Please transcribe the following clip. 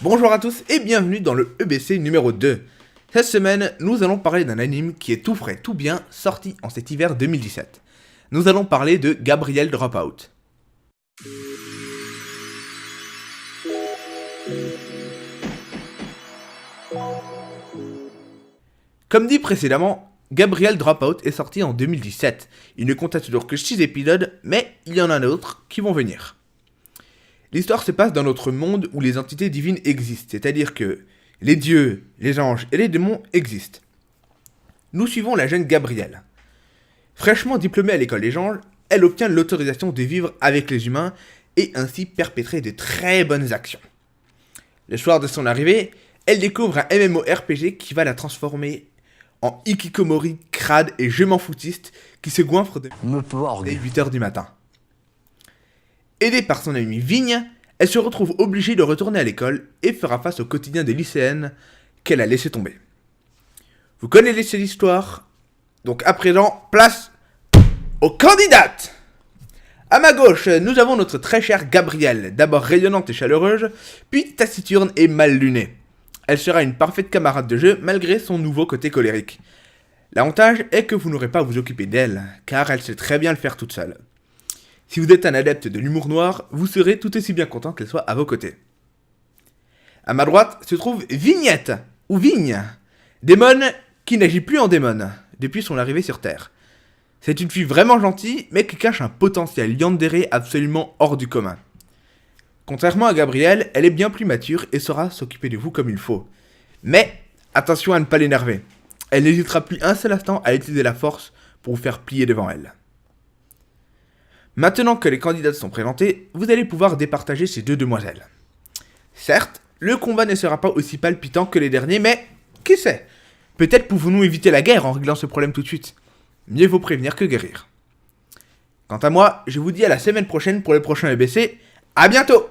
Bonjour à tous et bienvenue dans le EBC numéro 2. Cette semaine, nous allons parler d'un anime qui est tout frais, tout bien, sorti en cet hiver 2017. Nous allons parler de Gabriel Dropout. Comme dit précédemment, Gabriel Dropout est sorti en 2017. Il ne compte toujours que 6 épisodes, mais il y en a d'autres qui vont venir. L'histoire se passe dans notre monde où les entités divines existent, c'est-à-dire que les dieux, les anges et les démons existent. Nous suivons la jeune Gabrielle. Fraîchement diplômée à l'école des anges, elle obtient l'autorisation de vivre avec les humains et ainsi perpétrer de très bonnes actions. Le soir de son arrivée, elle découvre un MMORPG qui va la transformer en hikikomori crade et je m'en foutiste qui se goinfre dès 8h du matin. Aidée par son amie Vigne, elle se retrouve obligée de retourner à l'école et fera face au quotidien des lycéennes qu'elle a laissé tomber. Vous connaissez l'histoire, donc à présent, place aux candidates. À ma gauche, nous avons notre très chère Gabrielle, d'abord rayonnante et chaleureuse, puis taciturne et mal lunée. Elle sera une parfaite camarade de jeu malgré son nouveau côté colérique. L'avantage est que vous n'aurez pas à vous occuper d'elle, car elle sait très bien le faire toute seule. Si vous êtes un adepte de l'humour noir, vous serez tout aussi bien content qu'elle soit à vos côtés. À ma droite se trouve Vignette, ou Vigne, démon qui n'agit plus en démon depuis son arrivée sur Terre. C'est une fille vraiment gentille, mais qui cache un potentiel yandere absolument hors du commun. Contrairement à Gabrielle, elle est bien plus mature et saura s'occuper de vous comme il faut. Mais attention à ne pas l'énerver. Elle n'hésitera plus un seul instant à utiliser la force pour vous faire plier devant elle. Maintenant que les candidats sont présentés, vous allez pouvoir départager ces deux demoiselles. Certes, le combat ne sera pas aussi palpitant que les derniers, mais qui sait? Peut-être pouvons-nous éviter la guerre en réglant ce problème tout de suite. Mieux vaut prévenir que guérir. Quant à moi, je vous dis à la semaine prochaine pour le prochain EBC. À bientôt!